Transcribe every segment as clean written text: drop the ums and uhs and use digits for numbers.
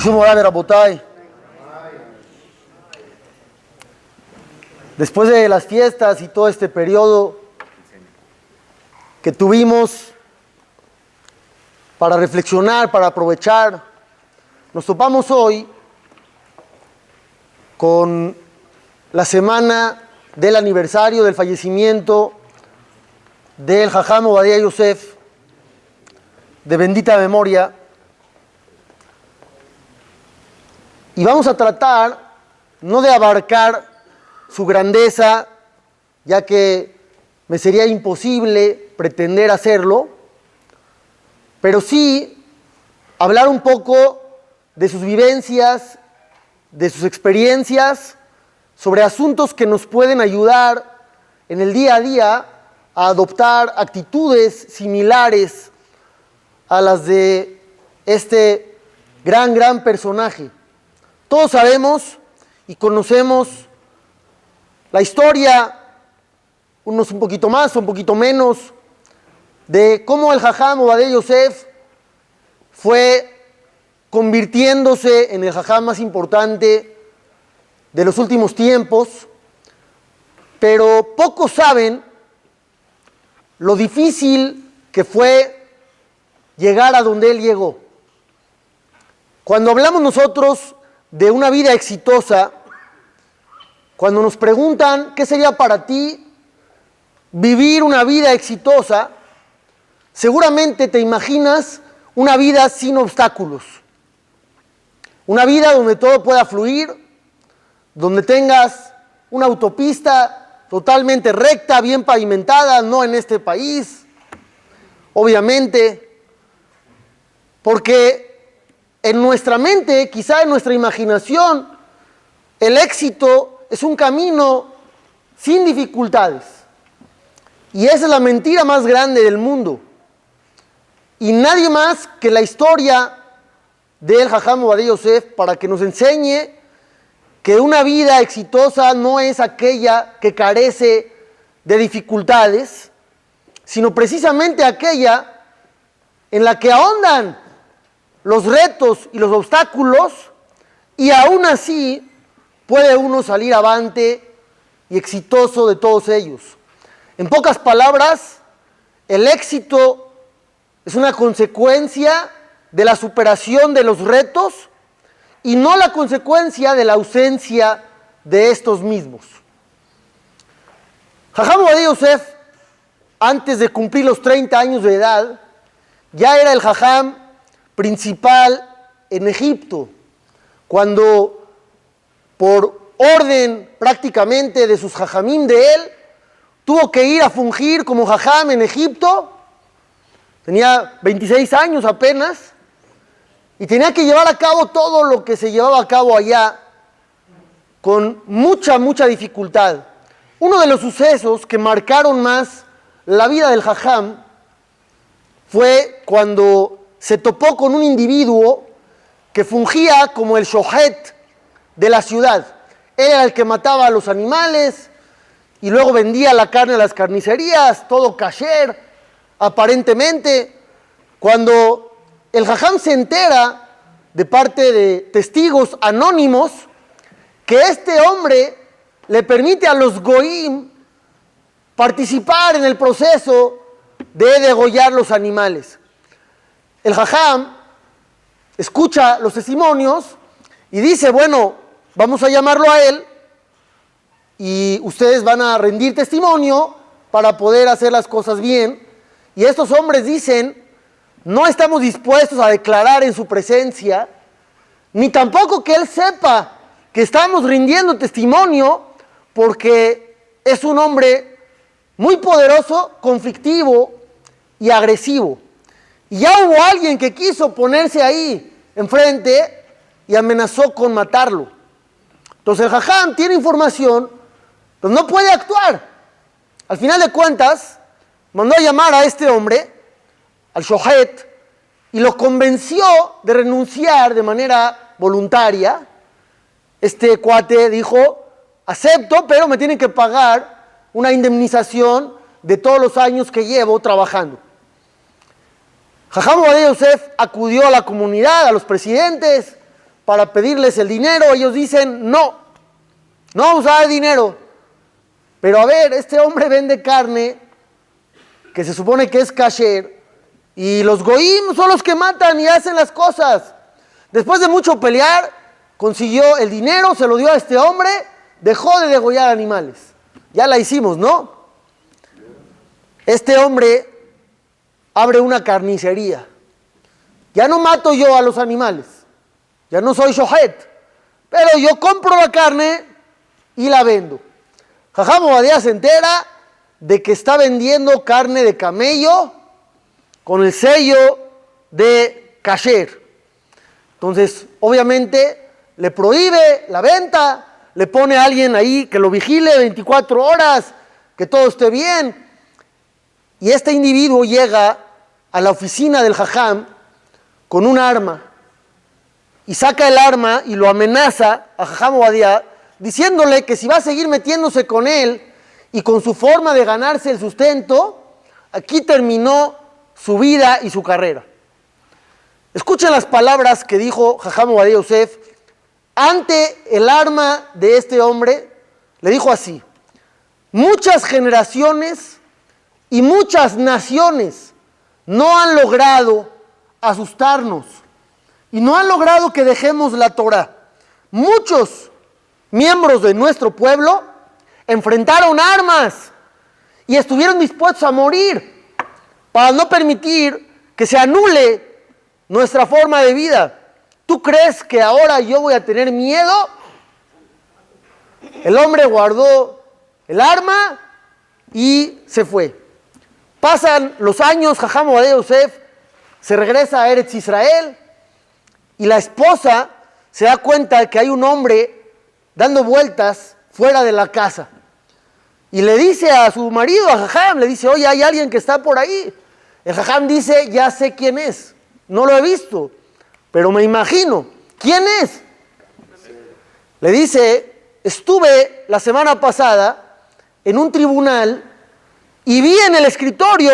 Mishum Moray Rabotay. Después de las fiestas y todo este periodo que tuvimos para reflexionar, para aprovechar, nos topamos hoy con la semana del aniversario del fallecimiento del Jajam Ovadia Yosef, de bendita memoria, y vamos a tratar no de abarcar su grandeza, ya que me sería imposible pretender hacerlo, pero sí hablar un poco de sus vivencias, de sus experiencias, sobre asuntos que nos pueden ayudar en el día a día a adoptar actitudes similares a las de este gran personaje. Todos sabemos y conocemos la historia, unos un poquito más, un poquito menos, de cómo el Jajam Ovadia Yosef fue convirtiéndose en el Jajam más importante de los últimos tiempos, pero pocos saben lo difícil que fue llegar a donde él llegó. Cuando hablamos nosotros de una vida exitosa, cuando nos preguntan qué sería para ti vivir una vida exitosa, seguramente te imaginas una vida sin obstáculos, una vida donde todo pueda fluir, donde tengas una autopista totalmente recta, bien pavimentada, no en este país, obviamente, porque en nuestra mente, quizá en nuestra imaginación, el éxito es un camino sin dificultades. Y esa es la mentira más grande del mundo. Y nadie más que la historia del Jajam Ovadia Yosef para que nos enseñe que una vida exitosa no es aquella que carece de dificultades, sino precisamente aquella en la que ahondan los retos y los obstáculos, y aún así puede uno salir avante y exitoso de todos ellos. En pocas palabras, el éxito es una consecuencia de la superación de los retos y no la consecuencia de la ausencia de estos mismos. Jajam Ovadia Yosef, antes de cumplir los 30 años de edad, ya era el Jajam principal en Egipto, cuando por orden prácticamente de sus jajamim de él, tuvo que ir a fungir como jajam en Egipto. Tenía 26 años apenas y tenía que llevar a cabo todo lo que se llevaba a cabo allá con mucha dificultad. Uno de los sucesos que marcaron más la vida del jajam fue cuando se topó con un individuo que fungía como el shohet de la ciudad. Él era el que mataba a los animales y luego vendía la carne a las carnicerías, todo kasher, aparentemente. Cuando el jajam se entera de parte de testigos anónimos que este hombre le permite a los goim participar en el proceso de degollar los animales, el jajam escucha los testimonios y dice, bueno, vamos a llamarlo a él y ustedes van a rendir testimonio para poder hacer las cosas bien. Y estos hombres dicen, no estamos dispuestos a declarar en su presencia, ni tampoco que él sepa que estamos rindiendo testimonio, porque es un hombre muy poderoso, conflictivo y agresivo. Y ya hubo alguien que quiso ponerse ahí enfrente y amenazó con matarlo. Entonces el jajam tiene información, pero no puede actuar. Al final de cuentas, mandó a llamar a este hombre, al shohet, y lo convenció de renunciar de manera voluntaria. Este cuate dijo, acepto, pero me tienen que pagar una indemnización de todos los años que llevo trabajando. Jajam Ovadia Yosef acudió a la comunidad, a los presidentes, para pedirles el dinero. Ellos dicen, no vamos a dar dinero. Pero a ver, este hombre vende carne que se supone que es kasher, y los goyim son los que matan y hacen las cosas. Después de mucho pelear, consiguió el dinero, se lo dio a este hombre, dejó de degollar animales. Ya la hicimos, ¿no? Este hombre abre una carnicería. Ya no mato yo a los animales, ya no soy shohet, pero yo compro la carne y la vendo. Jajam Ovadia se entera de que está vendiendo carne de camello con el sello de kasher. Entonces, obviamente, le prohíbe la venta, le pone a alguien ahí que lo vigile 24 horas, que todo esté bien. Y este individuo llega a la oficina del jajam con un arma y saca el arma y lo amenaza a Jajam Ovadia, diciéndole que si va a seguir metiéndose con él y con su forma de ganarse el sustento, aquí terminó su vida y su carrera. Escuchen las palabras que dijo Jajam Ovadia Yosef ante el arma de este hombre. Le dijo así: muchas generaciones y muchas naciones no han logrado asustarnos y no han logrado que dejemos la Torá. Muchos miembros de nuestro pueblo enfrentaron armas y estuvieron dispuestos a morir para no permitir que se anule nuestra forma de vida. ¿Tú crees que ahora yo voy a tener miedo? El hombre guardó el arma y se fue. Pasan los años, Jajam Ovadia Yosef se regresa a Eretz Israel y la esposa se da cuenta de que hay un hombre dando vueltas fuera de la casa. Y le dice a su marido, a Jajam, le dice: oye, hay alguien que está por ahí. El Jajam dice: ya sé quién es, no lo he visto, pero me imagino. ¿Quién es? Le dice: estuve la semana pasada en un tribunal y vi en el escritorio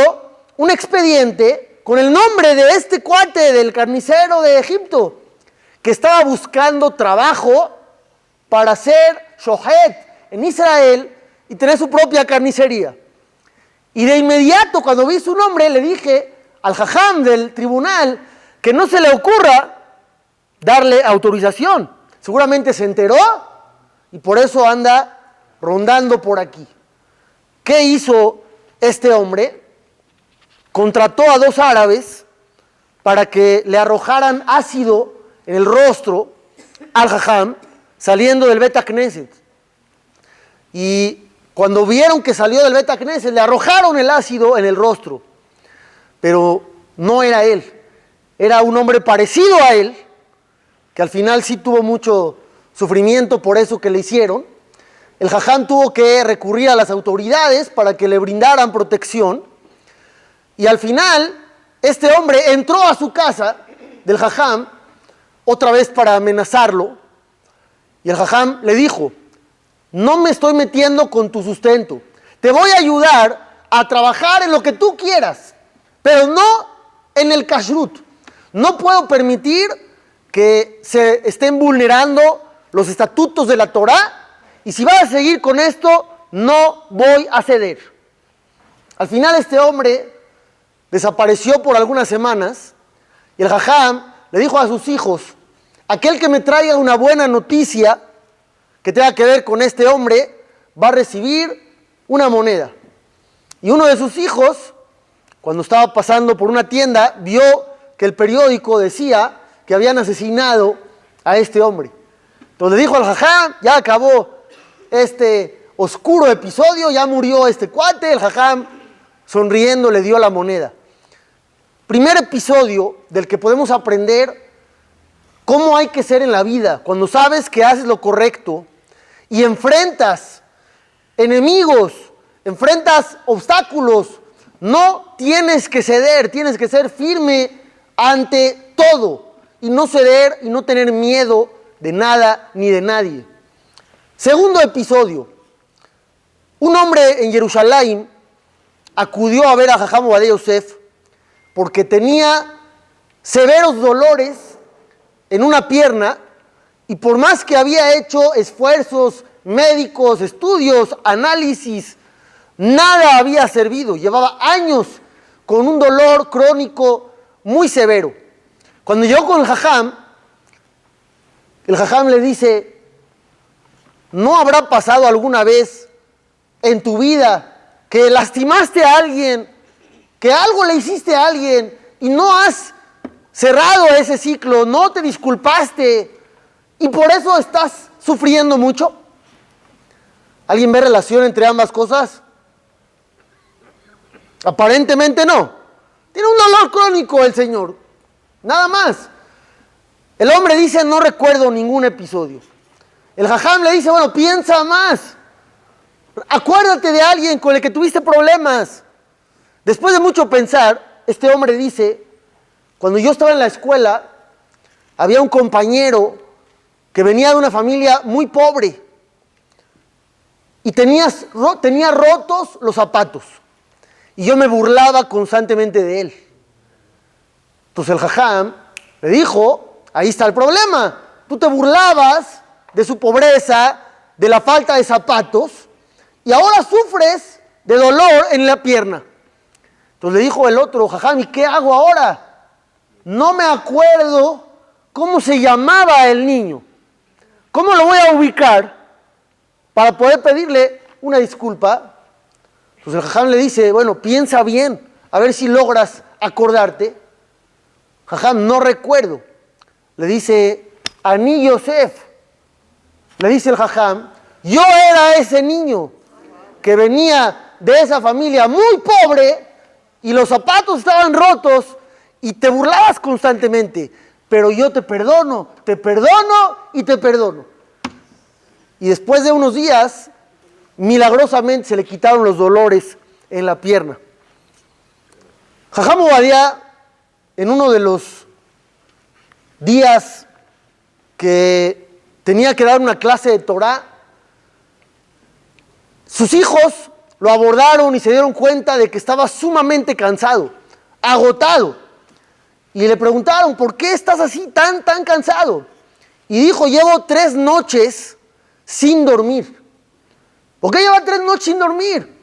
un expediente con el nombre de este cuate del carnicero de Egipto, que estaba buscando trabajo para ser shohet en Israel y tener su propia carnicería. Y de inmediato, cuando vi su nombre, le dije al jajam del tribunal que no se le ocurra darle autorización. Seguramente se enteró y por eso anda rondando por aquí. ¿Qué hizo este hombre? Contrató a 2 árabes para que le arrojaran ácido en el rostro al jajam saliendo del Bet HaKnesset. Y cuando vieron que salió del Bet HaKnesset, le arrojaron el ácido en el rostro. Pero no era él, era un hombre parecido a él, que al final sí tuvo mucho sufrimiento por eso que le hicieron. El jajam tuvo que recurrir a las autoridades para que le brindaran protección. Y al final, este hombre entró a su casa del jajam, otra vez para amenazarlo. Y el jajam le dijo: no me estoy metiendo con tu sustento. Te voy a ayudar a trabajar en lo que tú quieras, pero no en el kashrut. No puedo permitir que se estén vulnerando los estatutos de la Torá. Y si vas a seguir con esto, no voy a ceder. Al final este hombre desapareció por algunas semanas y el jajam le dijo a sus hijos: aquel que me traiga una buena noticia que tenga que ver con este hombre va a recibir una moneda. Y uno de sus hijos, cuando estaba pasando por una tienda, vio que el periódico decía que habían asesinado a este hombre. Entonces le dijo al jajam: ya acabó este oscuro episodio, ya murió este cuate. El jajam, sonriendo, le dio la moneda. Primer episodio del que podemos aprender cómo hay que ser en la vida. Cuando sabes que haces lo correcto y enfrentas enemigos, enfrentas obstáculos, no tienes que ceder, tienes que ser firme ante todo y no ceder y no tener miedo de nada ni de nadie. Segundo episodio: un hombre en Jerusalén acudió a ver a Jajam Ovadia Yosef porque tenía severos dolores en una pierna Y por más que había hecho esfuerzos médicos, estudios, análisis, nada había servido. Llevaba años con un dolor crónico muy severo. Cuando llegó con el jajam le dice, ¿no habrá pasado alguna vez en tu vida que lastimaste a alguien, que algo le hiciste a alguien y no has cerrado ese ciclo, no te disculpaste y por eso estás sufriendo mucho? ¿Alguien ve relación entre ambas cosas? Aparentemente no. Tiene un dolor crónico el señor, nada más. El hombre dice, no recuerdo ningún episodio. El jajam le dice, bueno, piensa más. Acuérdate de alguien con el que tuviste problemas. Después de mucho pensar, este hombre dice, cuando yo estaba en la escuela, había un compañero que venía de una familia muy pobre y tenía rotos los zapatos. Y yo me burlaba constantemente de él. Entonces el jajam le dijo, ahí está el problema. Tú te burlabas de su pobreza, de la falta de zapatos, y ahora sufres de dolor en la pierna. Entonces le dijo el otro, jajam, ¿y qué hago ahora? No me acuerdo cómo se llamaba el niño. ¿Cómo lo voy a ubicar para poder pedirle una disculpa? Entonces el jajam le dice, bueno, piensa bien, a ver si logras acordarte. Jajam, no recuerdo. Le dice, Ani Yosef. Le dice el jajam, yo era ese niño que venía de esa familia muy pobre y los zapatos estaban rotos y te burlabas constantemente. Pero yo te perdono y te perdono. Y después de unos días, milagrosamente se le quitaron los dolores en la pierna. Jajam Ovadia, en uno de los días que tenía que dar una clase de Torah, sus hijos lo abordaron y se dieron cuenta de que estaba sumamente cansado, agotado. Y le preguntaron, ¿por qué estás así tan cansado? Y dijo, llevo 3 noches sin dormir. ¿Por qué lleva 3 noches sin dormir?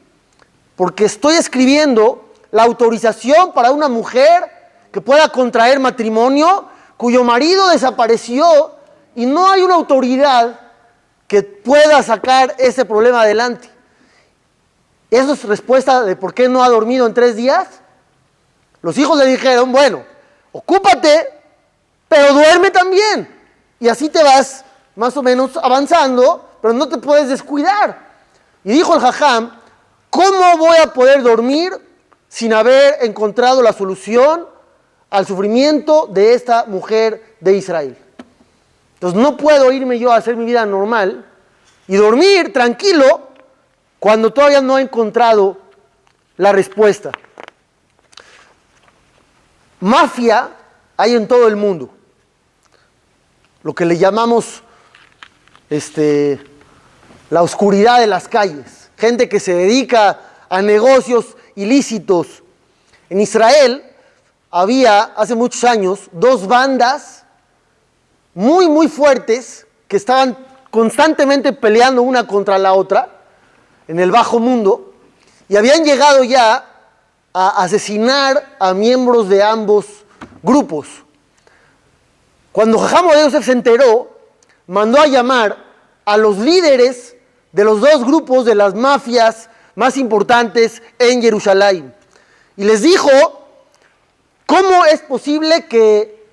Porque estoy escribiendo la autorización para una mujer que pueda contraer matrimonio, cuyo marido desapareció y no hay una autoridad que pueda sacar ese problema adelante. ¿Eso es respuesta de por qué no ha dormido en 3 días? Los hijos le dijeron, bueno, ocúpate, pero duerme también. Y así te vas más o menos avanzando, pero no te puedes descuidar. Y dijo el jajam, ¿cómo voy a poder dormir sin haber encontrado la solución al sufrimiento de esta mujer de Israel? Entonces no puedo irme yo a hacer mi vida normal y dormir tranquilo cuando todavía no he encontrado la respuesta. Mafia hay en todo el mundo. Lo que le llamamos la oscuridad de las calles. Gente que se dedica a negocios ilícitos. En Israel había hace muchos años 2 bandas muy fuertes que estaban constantemente peleando una contra la otra en el bajo mundo y habían llegado ya a asesinar a miembros de ambos grupos. Cuando Jajam Ovadia Yosef se enteró, mandó a llamar a los líderes de los 2 grupos de las mafias más importantes en Jerusalén y les dijo, ¿cómo es posible que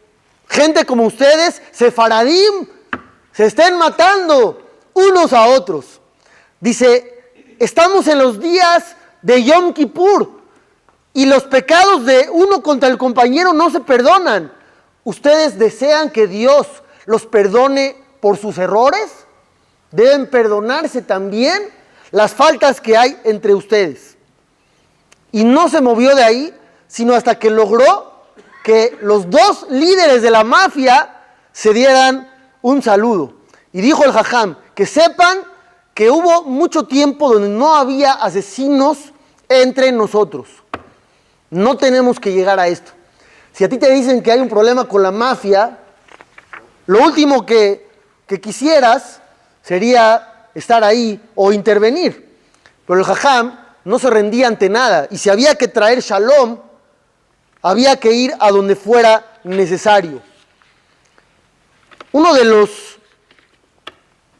gente como ustedes, sefaradim, se estén matando unos a otros? Dice, estamos en los días de Yom Kippur y los pecados de uno contra el compañero no se perdonan. ¿Ustedes desean que Dios los perdone por sus errores? Deben perdonarse también las faltas que hay entre ustedes. Y no se movió de ahí, sino hasta que logró que los 2 líderes de la mafia se dieran un saludo. Y dijo el jajam, que sepan que hubo mucho tiempo donde no había asesinos entre nosotros. No tenemos que llegar a esto. Si a ti te dicen que hay un problema con la mafia, lo último que que quisieras sería estar ahí o intervenir. Pero el Jajam no se rendía ante nada. Y si había que traer shalom, había que ir a donde fuera necesario. Uno de los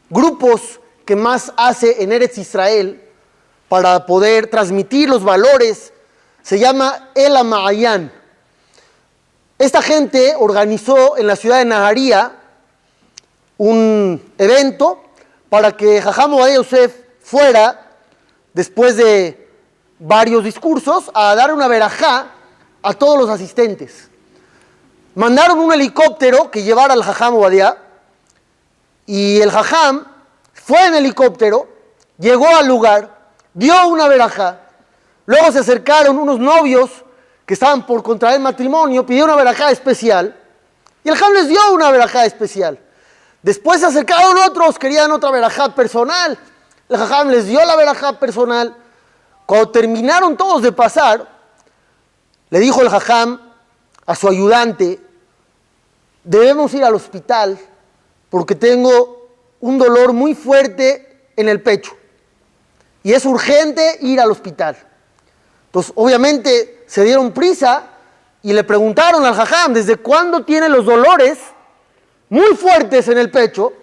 grupos que más hace en Eretz Israel para poder transmitir los valores se llama El Ma'ayan. Esta gente organizó en la ciudad de Naharía un evento para que Jajam Ovadia Yosef fuera, después de varios discursos, a dar una verajá a todos los asistentes. Mandaron un helicóptero que llevara al Jajam Ovadia, y el Jajam fue en helicóptero, llegó al lugar, dio una verajá, luego se acercaron unos novios que estaban por contraer matrimonio, pidieron una verajá especial, y el Jajam les dio una verajá especial. Después se acercaron otros, querían otra verajá personal, el Jajam les dio la verajá personal. Cuando terminaron todos de pasar, le dijo el Jajam a su ayudante: debemos ir al hospital porque tengo un dolor muy fuerte en el pecho y es urgente ir al hospital. Entonces, obviamente, se dieron prisa y le preguntaron al Jajam: ¿desde cuándo tiene los dolores muy fuertes en el pecho?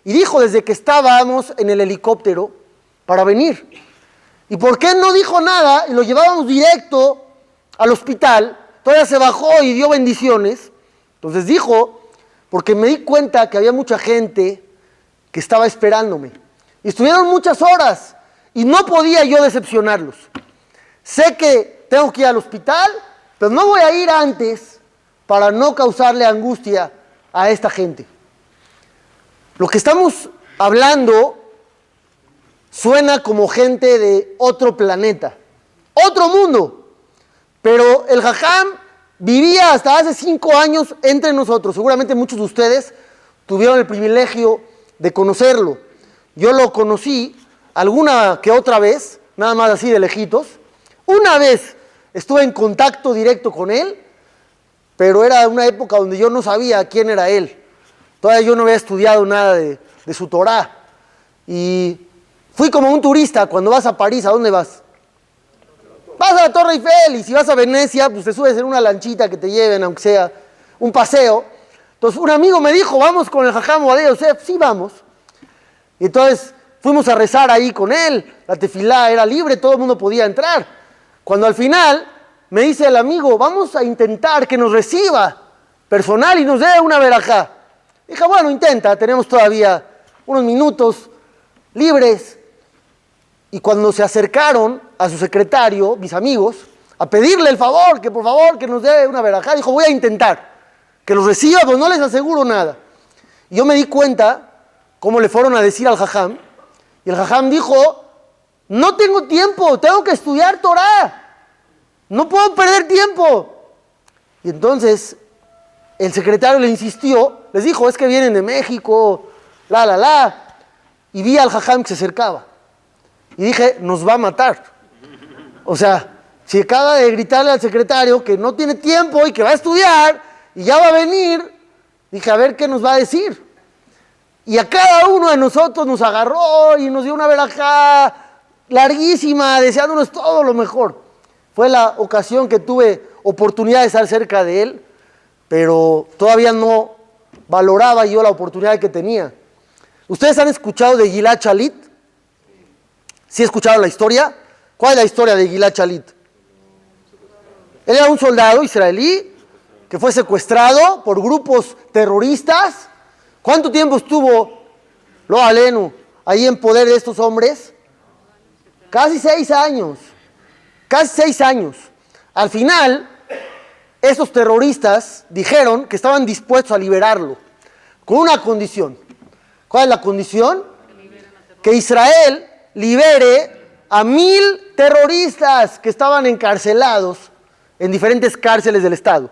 Y dijo: desde que estábamos en el helicóptero para venir. ¿Y por qué no dijo nada y lo llevábamos directo al hospital? Todavía se bajó y dio bendiciones. Entonces dijo: porque me di cuenta que había mucha gente que estaba esperándome. Y estuvieron muchas horas y no podía yo decepcionarlos. Sé que tengo que ir al hospital, pero no voy a ir antes para no causarle angustia a esta gente. Lo que estamos hablando suena como gente de otro planeta, otro mundo, pero el Jajam vivía hasta hace 5 años entre nosotros. Seguramente muchos de ustedes tuvieron el privilegio de conocerlo. Yo lo conocí alguna que otra vez, nada más así de lejitos. Una vez estuve en contacto directo con él, pero era una época donde yo no sabía quién era él. Todavía yo no había estudiado nada de su Torá. Y fui como un turista. Cuando vas a París, ¿a dónde vas? Vas a la Torre Eiffel, y si vas a Venecia, pues te subes en una lanchita que te lleven, aunque sea un paseo. Entonces un amigo me dijo: vamos con el Jajam Ovadia Yosef. Sí, vamos. Y entonces fuimos a rezar ahí con él. La tefilá era libre, todo el mundo podía entrar. Cuando al final me dice el amigo: vamos a intentar que nos reciba personal y nos dé una verajá. Dije: bueno, intenta, tenemos todavía unos minutos libres. Y cuando se acercaron a su secretario, mis amigos, a pedirle el favor, que por favor que nos dé una verajá, dijo: voy a intentar que los reciba, pues no les aseguro nada. Y yo me di cuenta cómo le fueron a decir al Jajam, y el Jajam dijo: no tengo tiempo, tengo que estudiar Torá, no puedo perder tiempo. Y entonces el secretario le insistió, les dijo: es que vienen de México, y vi al Jajam que se acercaba. Y dije: nos va a matar. O sea, si acaba de gritarle al secretario que no tiene tiempo y que va a estudiar y ya va a venir, dije: a ver qué nos va a decir. Y a cada uno de nosotros nos agarró y nos dio una verajá larguísima, deseándonos todo lo mejor. Fue la ocasión que tuve oportunidad de estar cerca de él, pero todavía no valoraba yo la oportunidad que tenía. ¿Ustedes han escuchado de Gilad Shalit? ¿Sí escucharon la historia? ¿Cuál es la historia de Gilad Shalit? Él era un soldado israelí que fue secuestrado por grupos terroristas. ¿Cuánto tiempo estuvo Lo Alenu ahí en poder de estos hombres? Casi 6 años. Casi 6 años. Al final, esos terroristas dijeron que estaban dispuestos a liberarlo, con una condición. ¿Cuál es la condición? Que Israel libere a 1000 terroristas que estaban encarcelados en diferentes cárceles del Estado.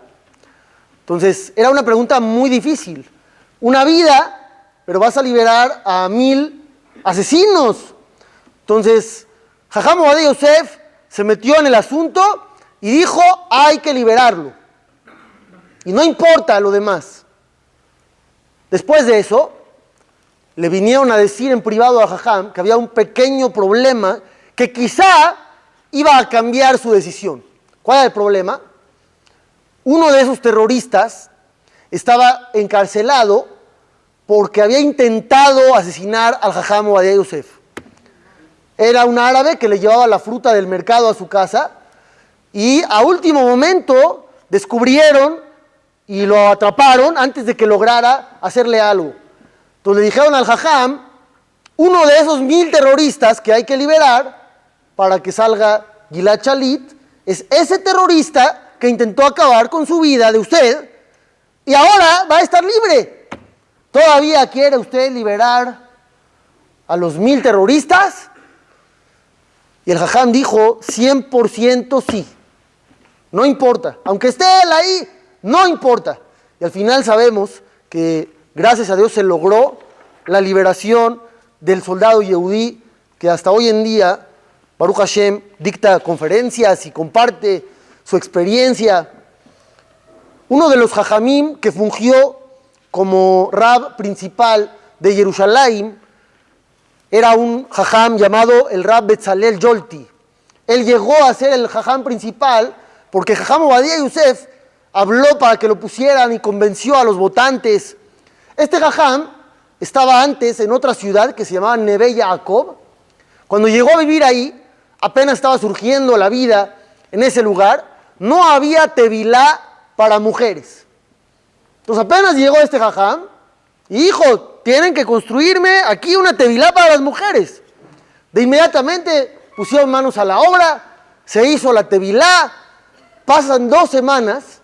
Entonces, era una pregunta muy difícil. Una vida, pero vas a liberar a 1000 asesinos. Entonces, Jajam Ovadia Yosef se metió en el asunto y dijo: hay que liberarlo. Y no importa lo demás. Después de eso, le vinieron a decir en privado a Jajam que había un pequeño problema que quizá iba a cambiar su decisión. ¿Cuál era el problema? Uno de esos terroristas estaba encarcelado porque había intentado asesinar al Jajam Ovadia Yosef. Era un árabe que le llevaba la fruta del mercado a su casa y a último momento descubrieron y lo atraparon antes de que lograra hacerle algo. Entonces le dijeron al Jajam, uno de esos 1000 terroristas que hay que liberar para que salga Gilad Shalit es ese terrorista que intentó acabar con su vida de usted y ahora va a estar libre. ¿Todavía quiere usted liberar a los 1000 terroristas? Y el Jajam dijo, 100% sí. No importa. Aunque esté él ahí, no importa. Y al final sabemos que, gracias a Dios, se logró la liberación del soldado yehudí que hasta hoy en día, Baruch Hashem, dicta conferencias y comparte su experiencia. Uno de los Jajamim que fungió como Rab principal de Jerusalén era un Jajam llamado el Rab Betzalel Yolti. Él llegó a ser el Jajam principal porque Jajam Ovadia Yosef habló para que lo pusieran y convenció a los votantes. Este Jajam estaba antes en otra ciudad que se llamaba Neve Yaakov. Cuando llegó a vivir ahí, apenas estaba surgiendo la vida en ese lugar, no había tevilá para mujeres. Entonces apenas llegó este Jajam y dijo, tienen que construirme aquí una tevilá para las mujeres. De inmediatamente pusieron manos a la obra, se hizo la tevilá, pasan 2 semanas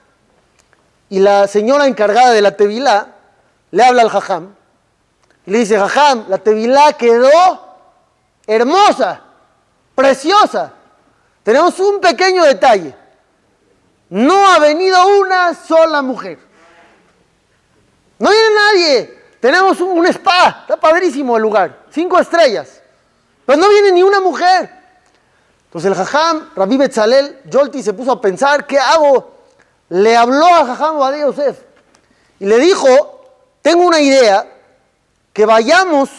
y la señora encargada de la tevilá le habla al Jajam y le dice, Jajam, la tevilá quedó hermosa, preciosa. Tenemos un pequeño detalle. No ha venido una sola mujer. No viene nadie. Tenemos un spa, está padrísimo el lugar, 5 estrellas. Pero no viene ni una mujer. Entonces el Jajam, Rabbi Betzalel Yolti, se puso a pensar, ¿qué hago? Le habló al Jajam Ovadia Yosef y le dijo, tengo una idea, que vayamos,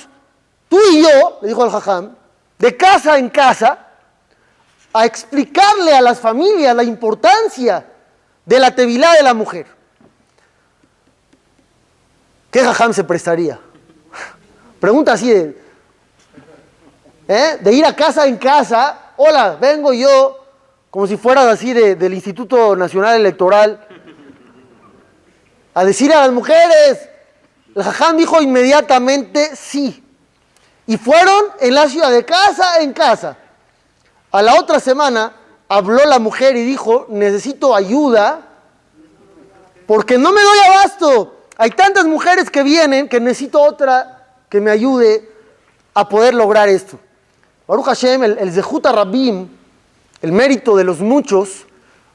tú y yo, le dijo al Jajam, de casa en casa, a explicarle a las familias la importancia de la tevilá de la mujer. ¿Qué Jajam se prestaría? Pregunta así de ir a casa en casa, hola, vengo yo, como si fueras así del Instituto Nacional Electoral, a decir a las mujeres. El Jajam dijo inmediatamente sí. Y fueron en la ciudad de casa en casa. A la otra semana habló la mujer y dijo, necesito ayuda porque no me doy abasto. Hay tantas mujeres que vienen que necesito otra que me ayude a poder lograr esto. Baruch Hashem, el Zehut HaRabim, el mérito de los muchos,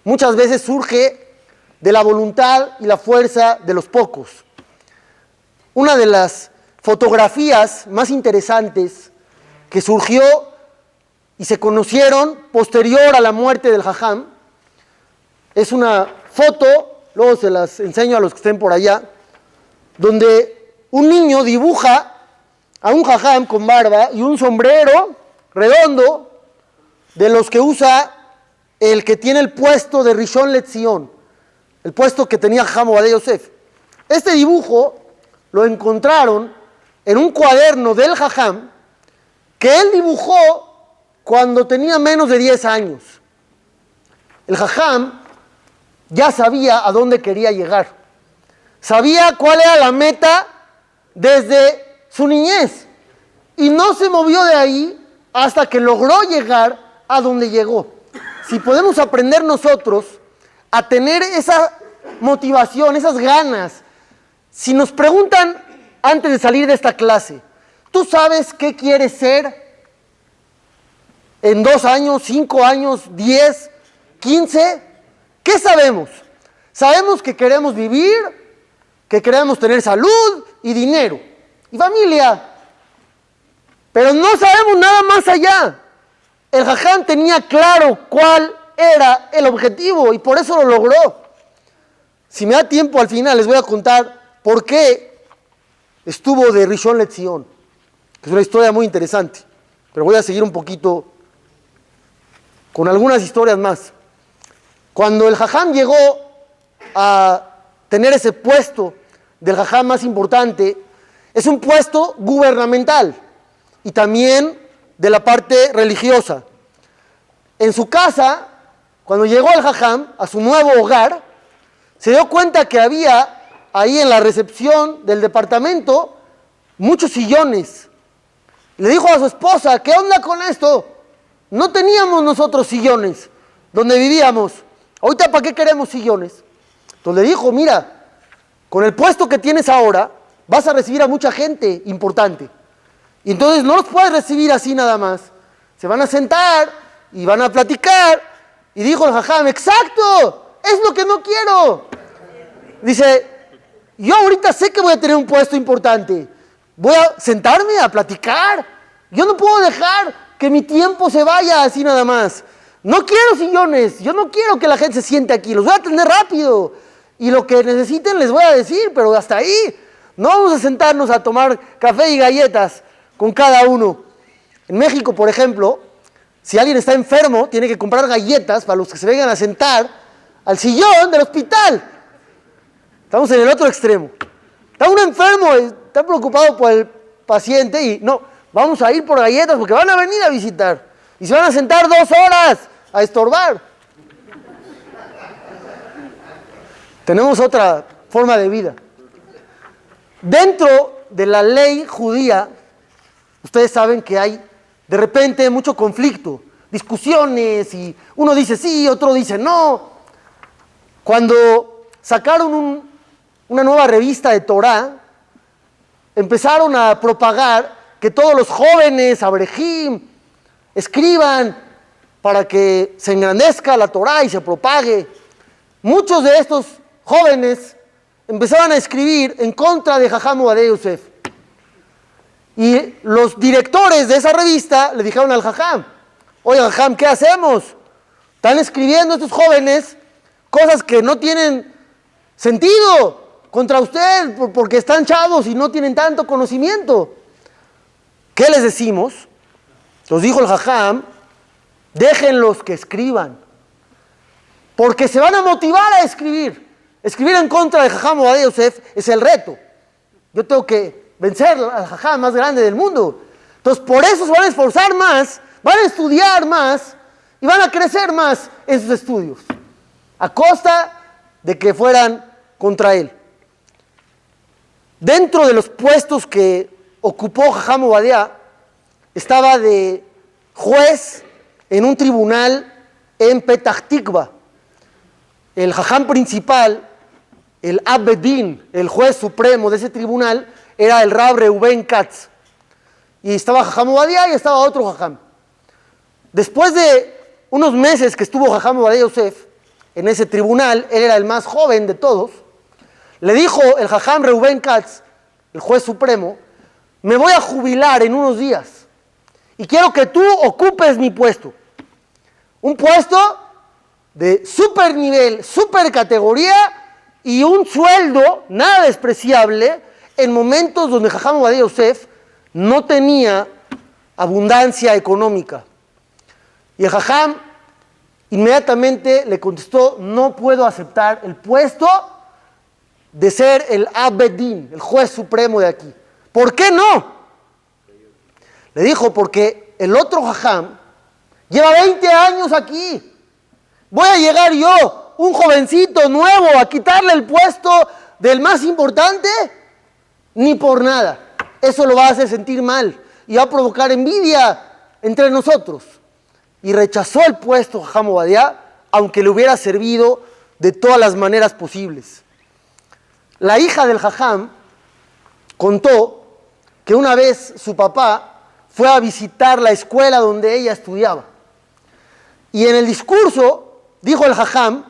muchas veces surge de la voluntad y la fuerza de los pocos. Una de las fotografías más interesantes que surgió y se conocieron posterior a la muerte del Jajam es una foto, luego se las enseño a los que estén por allá, donde un niño dibuja a un Jajam con barba y un sombrero redondo de los que usa el que tiene el puesto de Rishon LeZion, el puesto que tenía Jajam Ovadia Yosef. Este dibujo lo encontraron en un cuaderno del Jajam que él dibujó cuando tenía menos de 10 años. El Jajam ya sabía a dónde quería llegar. Sabía cuál era la meta desde su niñez. Y no se movió de ahí hasta que logró llegar a donde llegó. Si podemos aprender nosotros a tener esa motivación, esas ganas. Si nos preguntan antes de salir de esta clase, ¿tú sabes qué quieres ser en 2 años, 5 años, 10, 15? ¿Qué sabemos? Sabemos que queremos vivir, que queremos tener salud y dinero y familia, pero no sabemos nada más allá. El Jajam tenía claro cuál era el objetivo y por eso lo logró. Si me da tiempo al final les voy a contar por qué estuvo de Rishon LeZion, que es una historia muy interesante, pero voy a seguir un poquito con algunas historias más. Cuando el Jajam llegó a tener ese puesto del Jajam más importante, es un puesto gubernamental y también de la parte religiosa. En su casa, cuando llegó el Jajam a su nuevo hogar, se dio cuenta que había ahí en la recepción del departamento muchos sillones. Le dijo a su esposa, ¿qué onda con esto? No teníamos nosotros sillones donde vivíamos. Ahorita, ¿para qué queremos sillones? Entonces le dijo, mira, con el puesto que tienes ahora, vas a recibir a mucha gente importante. Y entonces no los puedes recibir así nada más. Se van a sentar y van a platicar. Y dijo el Jajam, exacto, es lo que no quiero. Dice, yo ahorita sé que voy a tener un puesto importante. Voy a sentarme a platicar. Yo no puedo dejar que mi tiempo se vaya así nada más. No quiero sillones, yo no quiero que la gente se siente aquí, los voy a atender rápido. Y lo que necesiten les voy a decir, pero hasta ahí. No vamos a sentarnos a tomar café y galletas con cada uno. En México, por ejemplo, si alguien está enfermo, tiene que comprar galletas para los que se vengan a sentar al sillón del hospital. Estamos en el otro extremo. Está uno enfermo, está preocupado por el paciente y no, vamos a ir por galletas porque van a venir a visitar. Y se van a sentar 2 horas a estorbar. Tenemos otra forma de vida. Dentro de la ley judía, ustedes saben que hay de repente mucho conflicto, discusiones y uno dice sí, otro dice no. Cuando sacaron una nueva revista de Torah, empezaron a propagar que todos los jóvenes, abrejim, escriban para que se engrandezca la Torah y se propague. Muchos de estos jóvenes empezaban a escribir en contra de Jajam Ovadia Yosef. Y los directores de esa revista le dijeron al Jajam, oye Jajam, ¿qué hacemos? Están escribiendo estos jóvenes cosas que no tienen sentido contra usted porque están chavos y no tienen tanto conocimiento. ¿Qué les decimos? Los dijo el Jajam, déjenlos que escriban, porque se van a motivar a escribir. Escribir en contra de Jajam Ovadia Yosef es el reto. Yo tengo que vencer al Jajam más grande del mundo. Entonces por eso se van a esforzar más, van a estudiar más y van a crecer más en sus estudios, a costa de que fueran contra él. Dentro de los puestos que ocupó Jajam Ovadia, estaba de juez en un tribunal en Petah Tikva. El Jajam principal, el Abedín, el juez supremo de ese tribunal, era el Rab Reuben Katz. Y estaba Jajam Ovadia y estaba otro Jajam. Después de unos meses que estuvo Jajam Ovadia Yosef en ese tribunal, él era el más joven de todos, le dijo el Jajam Reuben Katz, el juez supremo, me voy a jubilar en unos días y quiero que tú ocupes mi puesto. Un puesto de super nivel, super categoría y un sueldo nada despreciable en momentos donde Jajam Ovadia Yosef no tenía abundancia económica. Y el Jajam inmediatamente le contestó, no puedo aceptar el puesto de ser el Abedín, el juez supremo de aquí. ¿Por qué no? Le dijo, porque el otro Jajam lleva 20 años aquí. Voy a llegar yo, un jovencito nuevo, a quitarle el puesto del más importante, ni por nada. Eso lo va a hacer sentir mal y va a provocar envidia entre nosotros. Y rechazó el puesto Jajam Ovadia, aunque le hubiera servido de todas las maneras posibles. La hija del Jajam contó que una vez su papá fue a visitar la escuela donde ella estudiaba. Y en el discurso dijo el Jajam,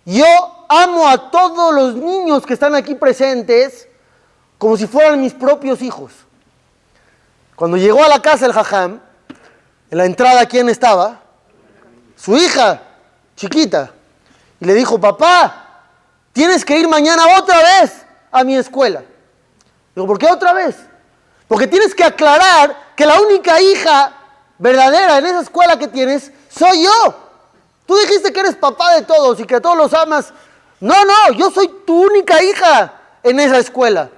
yo amo a todos los niños que están aquí presentes como si fueran mis propios hijos. Cuando llegó a la casa el Jajam, en la entrada, ¿quién estaba? Su hija, chiquita. Y le dijo, papá, tienes que ir mañana otra vez a mi escuela. Digo, ¿por qué otra vez? Porque tienes que aclarar que la única hija verdadera en esa escuela que tienes soy yo. Tú dijiste que eres papá de todos y que a todos los amas. No, yo soy tu única hija en esa escuela.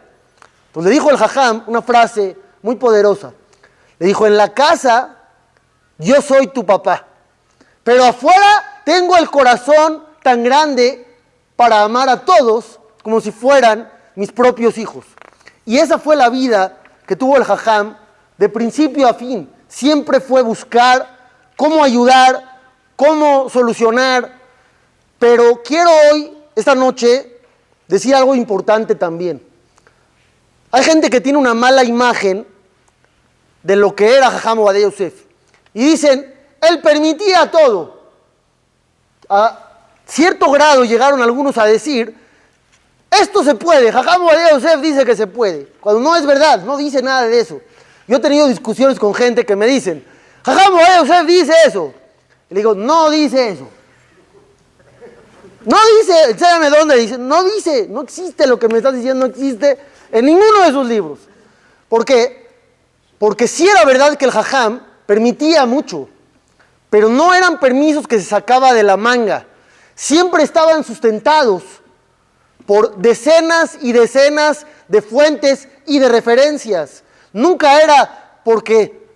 Entonces le dijo el Jajam una frase muy poderosa. Le dijo, en la casa yo soy tu papá, pero afuera tengo el corazón tan grande para amar a todos como si fueran mis propios hijos. Y esa fue la vida que tuvo el Jajam de principio a fin. Siempre fue buscar cómo ayudar, cómo solucionar. Pero quiero hoy, esta noche, decir algo importante también. Hay gente que tiene una mala imagen de lo que era Jajam Ovadia Yosef. Y dicen, él permitía todo. A cierto grado llegaron algunos a decir, esto se puede, Jajam Ovadia Yosef dice que se puede. Cuando no es verdad, no dice nada de eso. Yo he tenido discusiones con gente que me dicen, Jajam Ovadia Yosef dice eso. Y le digo, no dice eso. No dice, enséñame dónde dice. No dice, no existe lo que me estás diciendo, no existe en ninguno de sus libros. ¿Por qué? Porque sí era verdad que el Jajam permitía mucho, pero no eran permisos que se sacaba de la manga. Siempre estaban sustentados por decenas y decenas de fuentes y de referencias. Nunca era porque,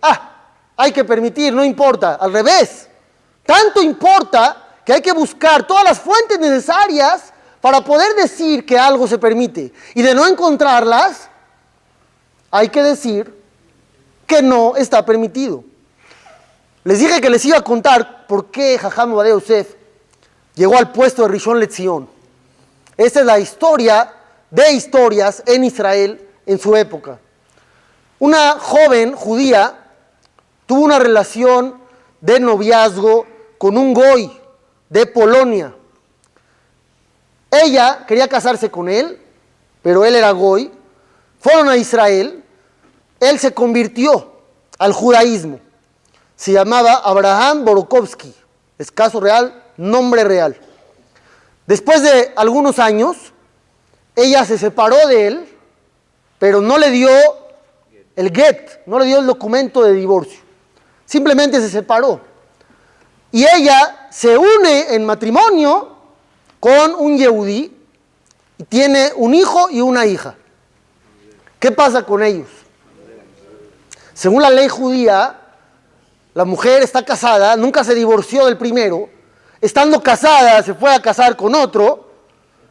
hay que permitir, no importa. Al revés, tanto importa que hay que buscar todas las fuentes necesarias para poder decir que algo se permite. Y de no encontrarlas, hay que decir que no está permitido. Les dije que les iba a contar por qué Jajam Ovadia Yosef llegó al puesto de Rishon LeZion. Esta es la historia de historias en Israel en su época. Una joven judía tuvo una relación de noviazgo con un goy de Polonia. Ella quería casarse con él, pero él era goy. Fueron a Israel. Él se convirtió al judaísmo. Se llamaba Abraham Borokovsky. Es caso real, nombre real. Después de algunos años, ella se separó de él, pero no le dio el get, no le dio el documento de divorcio. Simplemente se separó. Y ella se une en matrimonio con un yehudí y tiene un hijo y una hija. ¿Qué pasa con ellos? Según la ley judía, la mujer está casada, nunca se divorció del primero, estando casada se fue a casar con otro,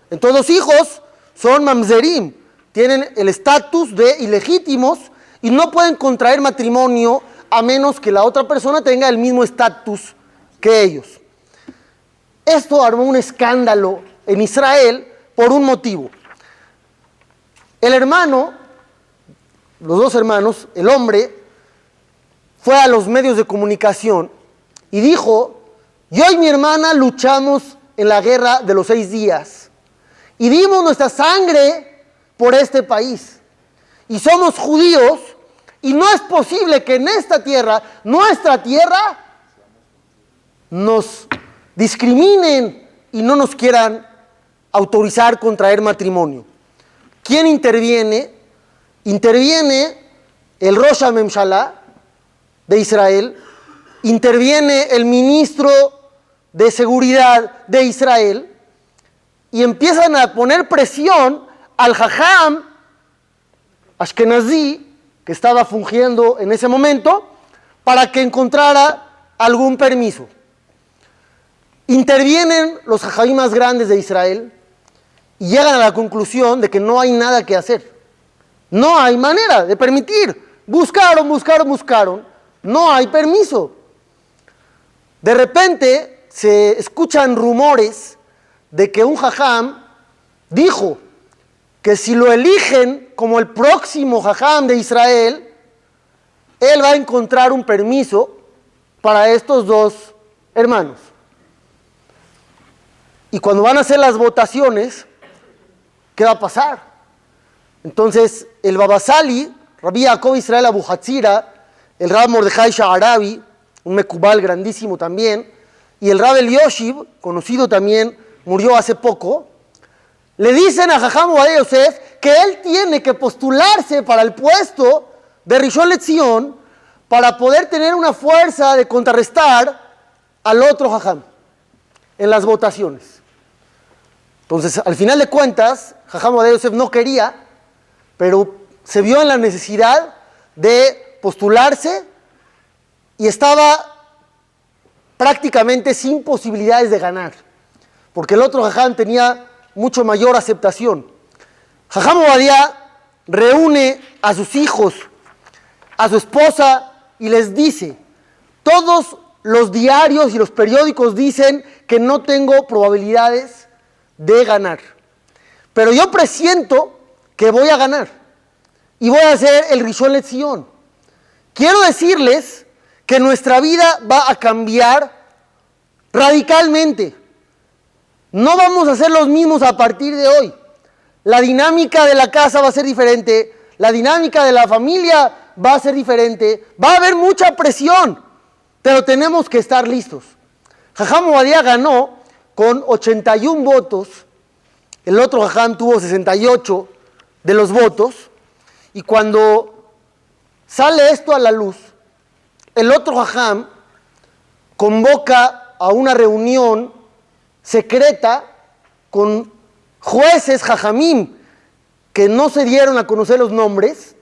entonces los hijos son mamzerim, tienen el estatus de ilegítimos y no pueden contraer matrimonio a menos que la otra persona tenga el mismo estatus que ellos. Esto armó un escándalo en Israel por un motivo. El hermano, los dos hermanos, el hombre, fue a los medios de comunicación y dijo, yo y mi hermana luchamos en la guerra de los 6 días y dimos nuestra sangre por este país. Y somos judíos y no es posible que en esta tierra, nuestra tierra, nos discriminen y no nos quieran autorizar contraer matrimonio. ¿Quién interviene? Interviene el Rosh HaMemshalá de Israel, interviene el ministro de Seguridad de Israel y empiezan a poner presión al Jajam Ashkenazí, que estaba fungiendo en ese momento, para que encontrara algún permiso. Intervienen los Jajamim más grandes de Israel y llegan a la conclusión de que no hay nada que hacer. No hay manera de permitir. Buscaron. No hay permiso. De repente se escuchan rumores de que un Jajam dijo que si lo eligen como el próximo Jajam de Israel, él va a encontrar un permiso para estos dos hermanos. Y cuando van a hacer las votaciones, ¿qué va a pasar? Entonces, el Baba Sali, Rabbi Yaakov Israel Abu Hatzira, el Rab Mordechai Sha'arabi, un mekubal grandísimo también, y el Rab Elioshiv, conocido también, murió hace poco, le dicen a Jajam Ovadia Yosef que él tiene que postularse para el puesto de Rishon LeZion para poder tener una fuerza de contrarrestar al otro jajam en las votaciones. Entonces, al final de cuentas, Jajam Ovadia Yosef no quería, pero se vio en la necesidad de postularse y estaba prácticamente sin posibilidades de ganar, porque el otro jajam tenía mucho mayor aceptación. Jajam Ovadia reúne a sus hijos, a su esposa, y les dice: todos los diarios y los periódicos dicen que no tengo probabilidades de ganar, pero yo presiento que voy a ganar y voy a hacer el Rishon LeZion. Quiero decirles que nuestra vida va a cambiar radicalmente. No vamos a ser los mismos a partir de hoy. La dinámica de la casa va a ser diferente, la dinámica de la familia va a ser diferente, va a haber mucha presión, pero tenemos que estar listos. Jajam Ovadia ganó con 81 votos, el otro jajam tuvo 68 de los votos, y cuando sale esto a la luz, el otro jajam convoca a una reunión secreta con jueces jajamim que no se dieron a conocer los nombres,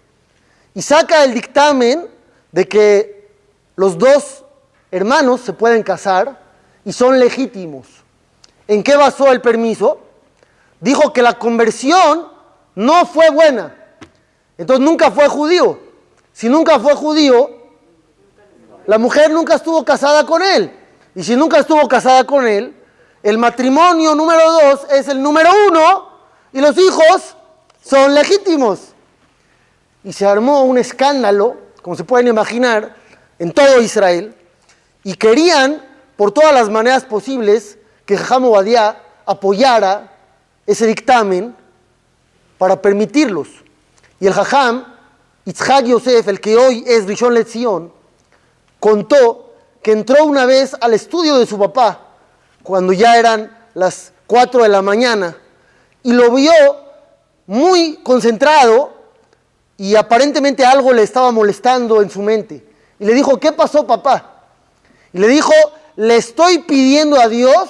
y saca el dictamen de que los dos hermanos se pueden casar y son legítimos. ¿En qué basó el permiso? Dijo que la conversión no fue buena, entonces nunca fue judío. Si nunca fue judío, la mujer nunca estuvo casada con él, y si nunca estuvo casada con él, el matrimonio número 2 es el número 1 y los hijos son legítimos. Y se armó un escándalo, como se pueden imaginar, en todo Israel, y querían por todas las maneras posibles que Jajam Ovadia apoyara ese dictamen para permitirlos. Y el Jajam Yitzhak Yosef, el que hoy es Rishon LeZion, contó que entró una vez al estudio de su papá cuando ya eran las 4 de la mañana y lo vio muy concentrado y aparentemente algo le estaba molestando en su mente. Y le dijo: ¿qué pasó, papá? Y le dijo: le estoy pidiendo a Dios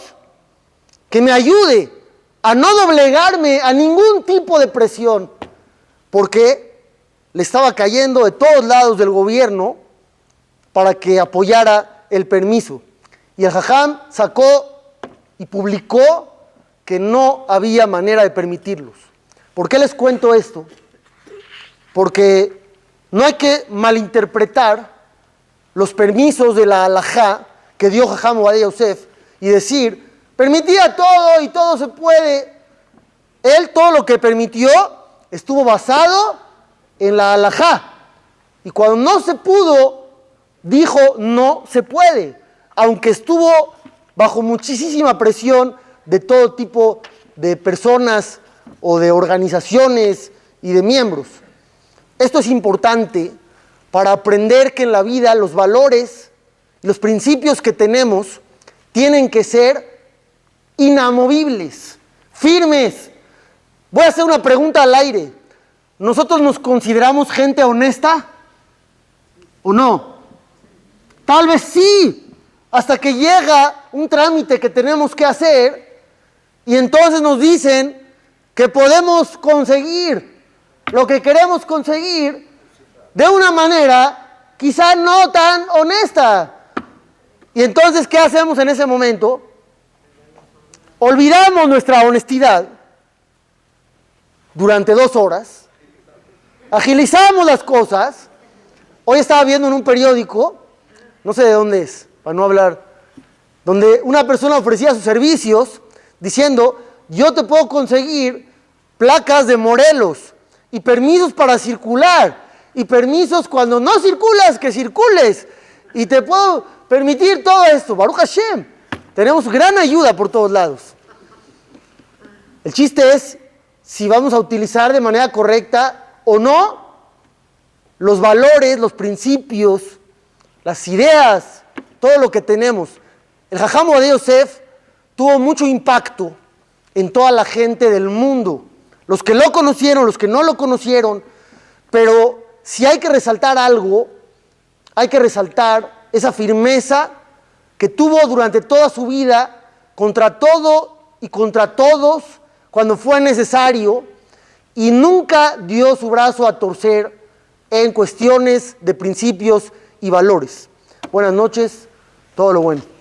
que me ayude a no doblegarme a ningún tipo de presión, porque le estaba cayendo de todos lados del gobierno para que apoyara el permiso. Y el jajam sacó y publicó que no había manera de permitirlos. ¿Por qué les cuento esto? Porque no hay que malinterpretar los permisos de la halajá que dio Jajam Ovadia Yosef y decir: permitía todo y todo se puede. Él todo lo que permitió estuvo basado en la halajá, y cuando no se pudo, dijo: no se puede, aunque estuvo bajo muchísima presión de todo tipo de personas o de organizaciones y de miembros. Esto es importante para aprender que en la vida los valores y los principios que tenemos tienen que ser inamovibles, firmes. Voy a hacer una pregunta al aire. ¿Nosotros nos consideramos gente honesta o no? Tal vez sí, hasta que llega un trámite que tenemos que hacer y entonces nos dicen que podemos conseguir lo que queremos conseguir de una manera quizá no tan honesta. Y entonces, ¿qué hacemos en ese momento? Olvidamos nuestra honestidad durante 2 horas, agilizamos las cosas. Hoy estaba viendo en un periódico, no sé de dónde es, para no hablar, donde una persona ofrecía sus servicios diciendo: yo te puedo conseguir placas de Morelos y permisos para circular y permisos cuando no circulas, que circules, y te puedo permitir todo esto. Baruch Hashem, tenemos gran ayuda por todos lados. El chiste es si vamos a utilizar de manera correcta o no los valores, los principios, las ideas, todo lo que tenemos. El Jajam Ovadia Yosef tuvo mucho impacto en toda la gente del mundo. los que lo conocieron, los que no lo conocieron, pero si hay que resaltar algo, hay que resaltar esa firmeza que tuvo durante toda su vida contra todo y contra todos cuando fue necesario, y nunca dio su brazo a torcer en cuestiones de principios y valores. Buenas noches, todo lo bueno.